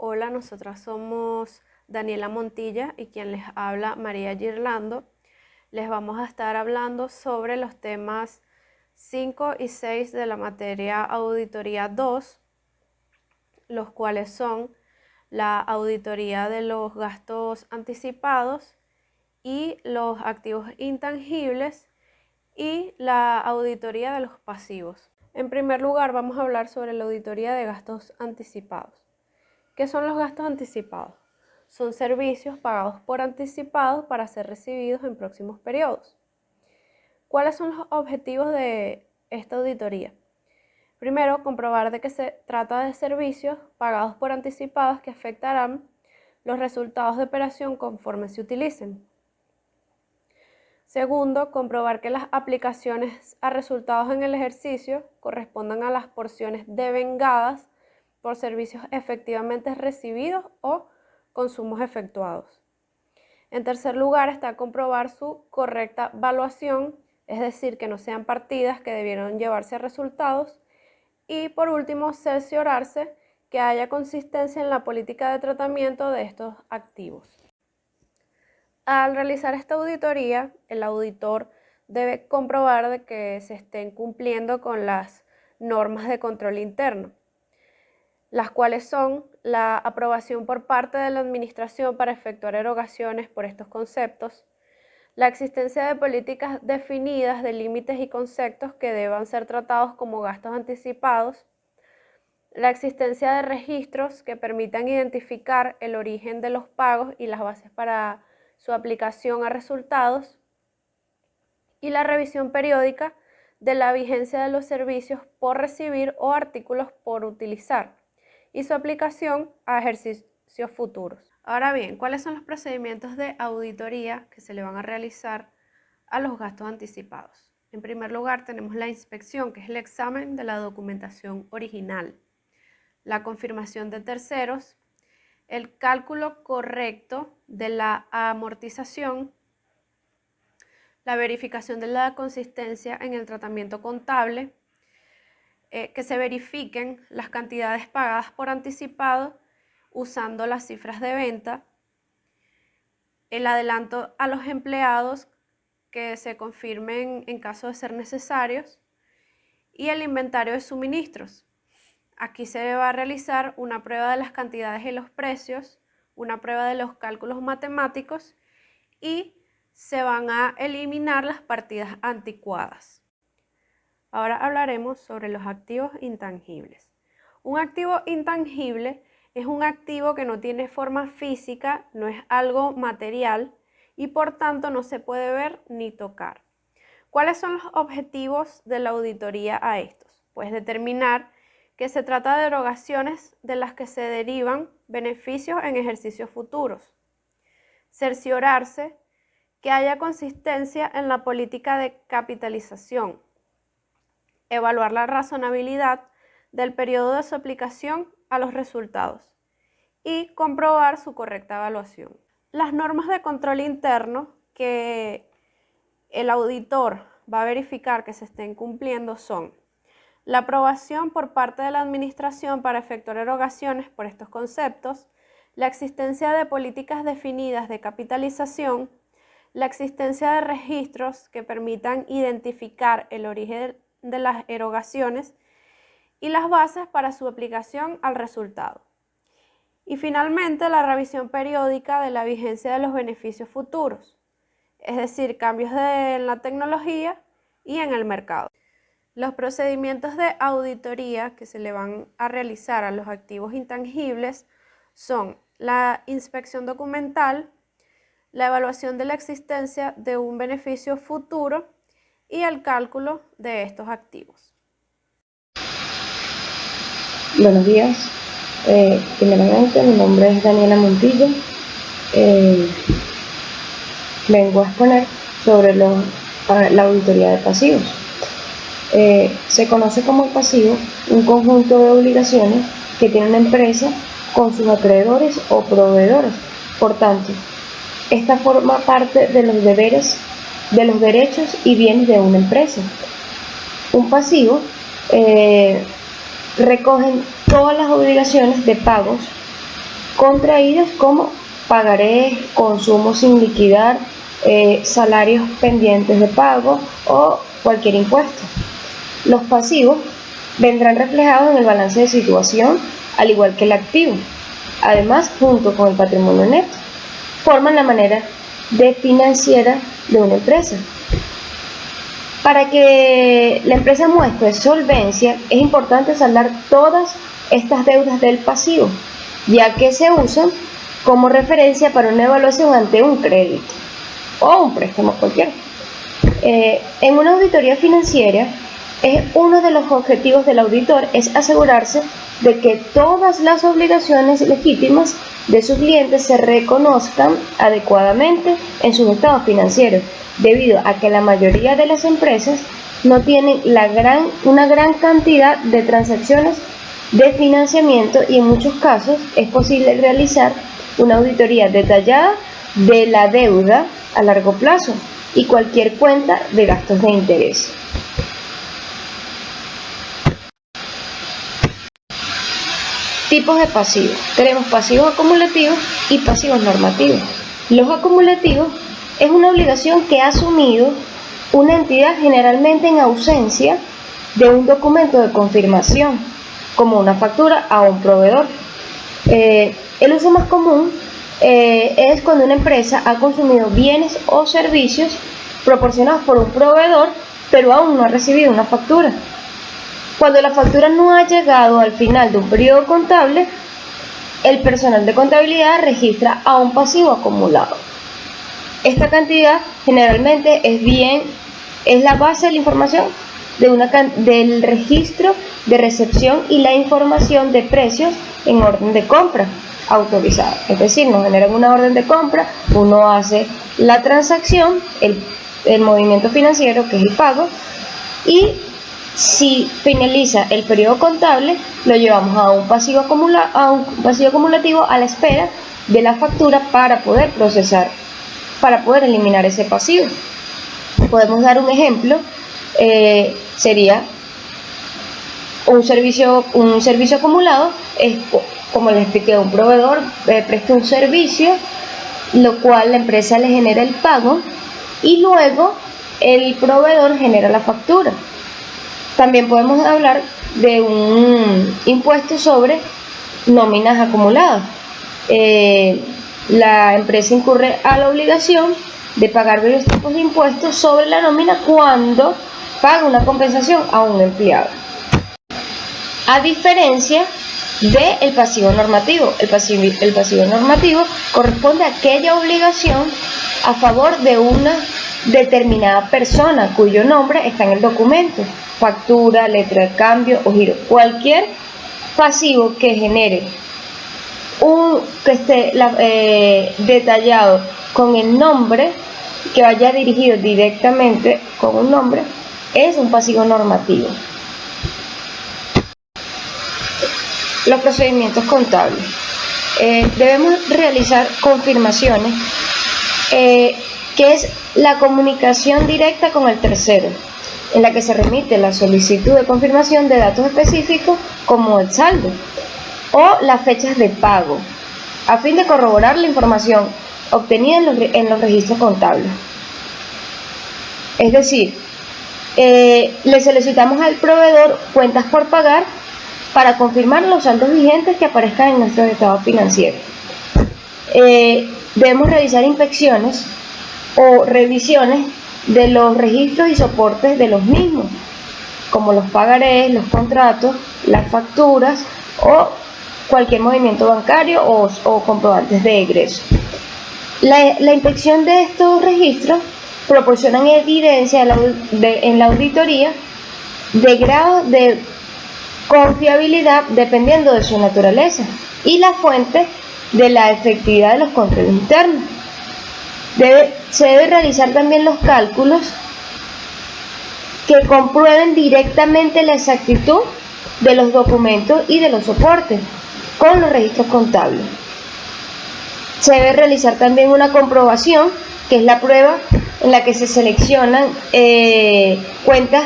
Hola, nosotras somos Daniela Montilla y quien les habla María Girlando. Les vamos a estar hablando sobre los temas 5 y 6 de la materia Auditoría 2, los cuales son la auditoría de los gastos anticipados y los activos intangibles y la auditoría de los pasivos. En primer lugar, vamos a hablar sobre la auditoría de gastos anticipados. ¿Qué son los gastos anticipados? Son servicios pagados por anticipado para ser recibidos en próximos periodos. ¿Cuáles son los objetivos de esta auditoría? Primero, comprobar de que se trata de servicios pagados por anticipados que afectarán los resultados de operación conforme se utilicen. Segundo, comprobar que las aplicaciones a resultados en el ejercicio correspondan a las porciones devengadas por servicios efectivamente recibidos o consumos efectuados. En tercer lugar está comprobar su correcta valuación, es decir, que no sean partidas que debieron llevarse a resultados. Y por último, cerciorarse que haya consistencia en la política de tratamiento de estos activos. Al realizar esta auditoría, el auditor debe comprobar de que se estén cumpliendo con las normas de control interno, las cuales son la aprobación por parte de la administración para efectuar erogaciones por estos conceptos, la existencia de políticas definidas de límites y conceptos que deban ser tratados como gastos anticipados, la existencia de registros que permitan identificar el origen de los pagos y las bases para su aplicación a resultados, y la revisión periódica de la vigencia de los servicios por recibir o artículos por utilizar y su aplicación a ejercicios futuros. Ahora bien, ¿cuáles son los procedimientos de auditoría que se le van a realizar a los gastos anticipados? En primer lugar, tenemos la inspección, que es el examen de la documentación original, la confirmación de terceros, el cálculo correcto de la amortización, la verificación de la consistencia en el tratamiento contable, que se verifiquen las cantidades pagadas por anticipado usando las cifras de venta, el adelanto a los empleados que se confirmen en caso de ser necesarios y el inventario de suministros. Aquí se va a realizar una prueba de las cantidades y los precios, una prueba de los cálculos matemáticos y se van a eliminar las partidas anticuadas. Ahora hablaremos sobre los activos intangibles. Un activo intangible es un activo que no tiene forma física, no es algo material y por tanto no se puede ver ni tocar. ¿Cuáles son los objetivos de la auditoría a estos? Pues determinar que se trata de erogaciones de las que se derivan beneficios en ejercicios futuros. Cerciorarse que haya consistencia en la política de capitalización. Evaluar la razonabilidad del periodo de su aplicación a los resultados y comprobar su correcta evaluación. Las normas de control interno que el auditor va a verificar que se estén cumpliendo son la aprobación por parte de la administración para efectuar erogaciones por estos conceptos, la existencia de políticas definidas de capitalización, la existencia de registros que permitan identificar el origen de las erogaciones y las bases para su aplicación al resultado. Y finalmente, la revisión periódica de la vigencia de los beneficios futuros, es decir, cambios en la tecnología y en el mercado. Los procedimientos de auditoría que se le van a realizar a los activos intangibles son la inspección documental, la evaluación de la existencia de un beneficio futuro y el cálculo de estos activos. Buenos días. Primeramente, mi nombre es Daniela Montilla. Vengo a exponer sobre la auditoría de pasivos. Se conoce como pasivo un conjunto de obligaciones que tiene una empresa con sus acreedores o proveedores. Por tanto, esta forma parte de los deberes, de los derechos y bienes de una empresa. Un pasivo recoge todas las obligaciones de pagos contraídos como pagarés, consumos sin liquidar, salarios pendientes de pago o cualquier impuesto. Los pasivos vendrán reflejados en el balance de situación, al igual que el activo. Además, junto con el patrimonio neto, forman la manera de financiera de una empresa. Para que la empresa muestre solvencia, es importante saldar todas estas deudas del pasivo, ya que se usan como referencia para una evaluación ante un crédito o un préstamo cualquiera. En una auditoría financiera, uno de los objetivos del auditor es asegurarse de que todas las obligaciones legítimas de sus clientes se reconozcan adecuadamente en sus estados financieros, debido a que la mayoría de las empresas no tienen una gran cantidad de transacciones de financiamiento, y en muchos casos es posible realizar una auditoría detallada de la deuda a largo plazo y cualquier cuenta de gastos de interés. Tipos de pasivos. Tenemos pasivos acumulativos y pasivos normativos. Los acumulativos es una obligación que ha asumido una entidad, generalmente en ausencia de un documento de confirmación, como una factura a un proveedor. El uso más común es cuando una empresa ha consumido bienes o servicios proporcionados por un proveedor, pero aún no ha recibido una factura. Cuando la factura no ha llegado al final de un periodo contable, el personal de contabilidad registra a un pasivo acumulado. Esta cantidad generalmente es la base de la información del registro de recepción y la información de precios en orden de compra autorizada. Es decir, nos generan una orden de compra, uno hace la transacción, el movimiento financiero, que es el pago, y si finaliza el periodo contable, lo llevamos a un pasivo acumulativo a la espera de la factura para poder procesar, para poder eliminar ese pasivo. Podemos dar un ejemplo, sería un servicio acumulado, es como les expliqué, un proveedor presta un servicio, lo cual la empresa le genera el pago y luego el proveedor genera la factura. También podemos hablar de un impuesto sobre nóminas acumuladas. La empresa incurre a la obligación de pagar varios tipos de impuestos sobre la nómina cuando paga una compensación a un empleado. A diferencia del pasivo normativo. El pasivo normativo corresponde a aquella obligación a favor de una determinada persona cuyo nombre está en el documento, factura, letra de cambio o giro. Cualquier pasivo que genere que esté detallado con el nombre, que vaya dirigido directamente con un nombre, es un pasivo normativo. Los procedimientos contables. Debemos realizar confirmaciones, que es la comunicación directa con el tercero, en la que se remite la solicitud de confirmación de datos específicos como el saldo o las fechas de pago, a fin de corroborar la información obtenida en los registros contables. Es decir, le solicitamos al proveedor cuentas por pagar para confirmar los saldos vigentes que aparezcan en nuestros estados financieros. Debemos realizar inspecciones o revisiones de los registros y soportes de los mismos, como los pagarés, los contratos, las facturas o cualquier movimiento bancario o comprobantes de egreso. La inspección de estos registros proporcionan evidencia en la auditoría de grado de confiabilidad dependiendo de su naturaleza y la fuente de la efectividad de los controles internos. Se debe realizar también los cálculos que comprueben directamente la exactitud de los documentos y de los soportes con los registros contables. Se debe realizar también una comprobación, que es la prueba en la que se seleccionan cuentas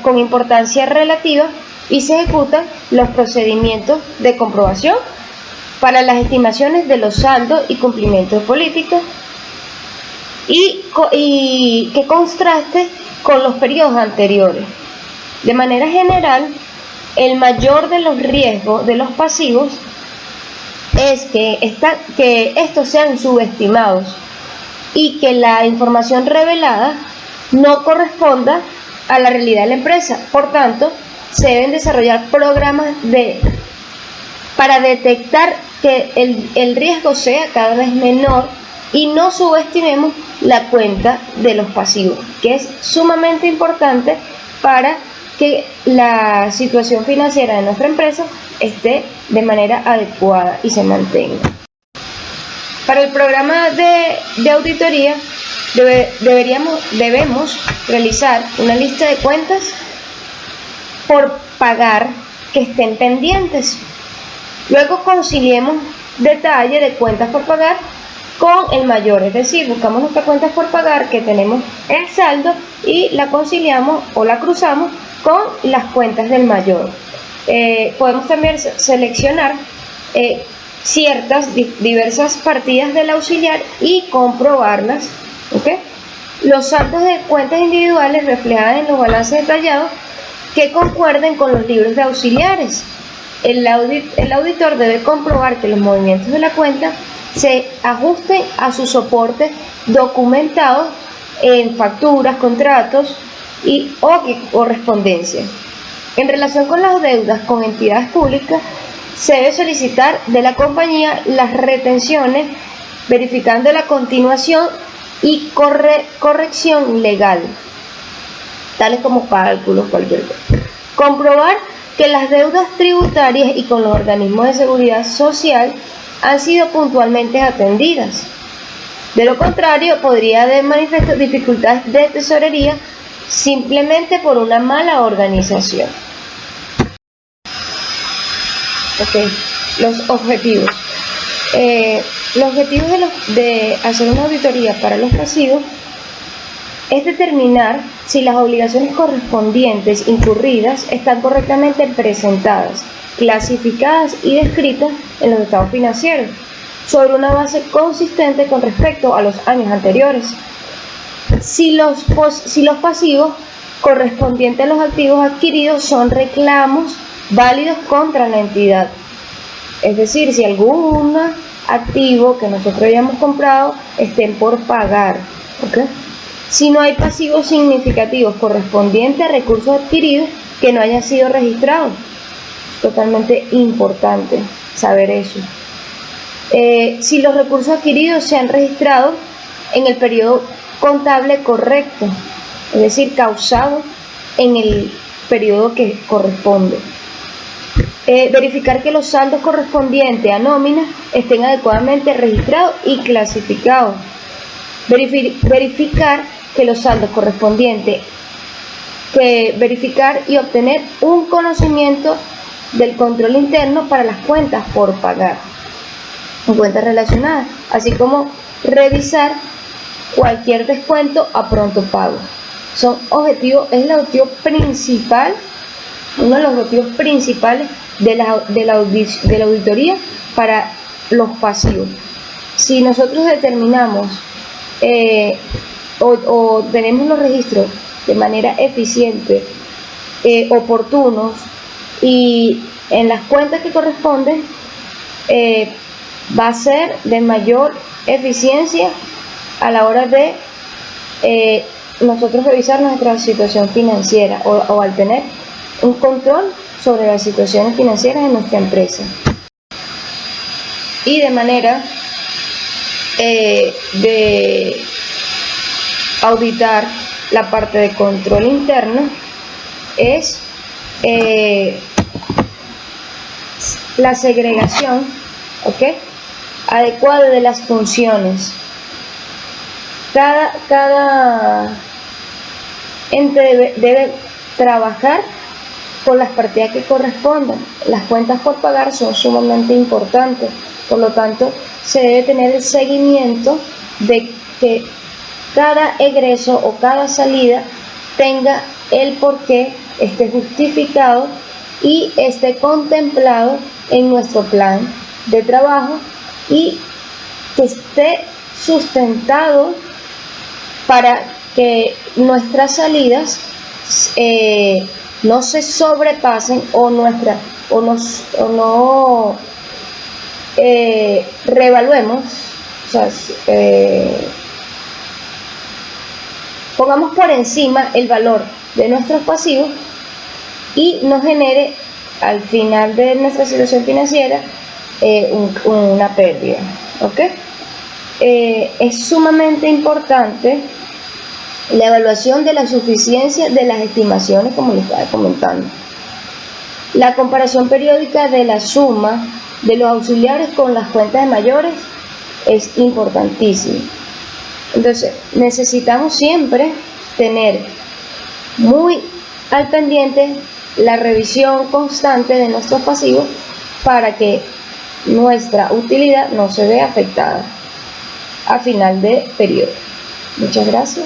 con importancia relativa y se ejecutan los procedimientos de comprobación para las estimaciones de los saldos y cumplimientos políticos y que contraste con los periodos anteriores. De manera general, el mayor de los riesgos de los pasivos es que estos sean subestimados y que la información revelada no corresponda a la realidad de la empresa. Por tanto, se deben desarrollar programas para detectar que el riesgo sea cada vez menor y no subestimemos la cuenta de los pasivos, que es sumamente importante para que la situación financiera de nuestra empresa esté de manera adecuada y se mantenga. Para el programa de auditoría debemos realizar una lista de cuentas por pagar que estén pendientes. Luego conciliemos detalle de cuentas por pagar con el mayor, es decir, buscamos nuestras cuentas por pagar que tenemos en saldo y la conciliamos o la cruzamos con las cuentas del mayor. Podemos también seleccionar ciertas diversas partidas del auxiliar y comprobarlas, ¿okay? Los saldos de cuentas individuales reflejadas en los balances detallados que concuerden con los libros de auxiliares. El auditor debe comprobar que los movimientos de la cuenta se ajusten a su soporte documentado en facturas, contratos o correspondencia. En relación con las deudas con entidades públicas, se debe solicitar de la compañía las retenciones, verificando la continuación y corrección legal, tales como cálculos, cualquier cosa. Comprobar que las deudas tributarias y con los organismos de seguridad social han sido puntualmente atendidas. De lo contrario, podría haber manifiesto dificultades de tesorería simplemente por una mala organización. Los objetivos. Los objetivos de hacer una auditoría para los pasivos es determinar si las obligaciones correspondientes incurridas están correctamente presentadas, clasificadas y descritas en los estados financieros, sobre una base consistente con respecto a los años anteriores. Si los pasivos correspondientes a los activos adquiridos son reclamos válidos contra la entidad, es decir, si algún activo que nosotros hayamos comprado estén por pagar, ¿okay? Si no hay pasivos significativos correspondientes a recursos adquiridos que no hayan sido registrados. Totalmente importante saber eso. Si los recursos adquiridos se han registrado en el periodo contable correcto, es decir, causado en el periodo que corresponde. Verificar que los saldos correspondientes a nóminas estén adecuadamente registrados y clasificados. Verificar que los saldos correspondientes, verificar y obtener un conocimiento del control interno para las cuentas por pagar, en cuentas relacionadas, así como revisar cualquier descuento a pronto pago. Es el objetivo principal, uno de los objetivos principales de la auditoría para los pasivos. Si nosotros determinamos o tenemos los registros de manera eficiente, oportunos y en las cuentas que corresponden, va a ser de mayor eficiencia a la hora de nosotros revisar nuestra situación financiera o al tener un control sobre las situaciones financieras de nuestra empresa. Y de manera de auditar la parte de control interno es la segregación adecuada de las funciones. Cada ente debe trabajar con las partidas que correspondan. Las cuentas por pagar son sumamente importantes, por lo tanto se debe tener el seguimiento de que cada egreso o cada salida tenga el porqué, esté justificado y esté contemplado en nuestro plan de trabajo y que esté sustentado para que nuestras salidas no se sobrepasen o no reevaluemos, o sea, pongamos por encima el valor de nuestros pasivos y nos genere al final de nuestra situación financiera una pérdida, ¿ok? Es sumamente importante la evaluación de la suficiencia de las estimaciones, como les estaba comentando. La comparación periódica de la suma de los auxiliares con las cuentas de mayores es importantísimo. Entonces, necesitamos siempre tener muy al pendiente la revisión constante de nuestros pasivos para que nuestra utilidad no se vea afectada a final de periodo. Muchas gracias.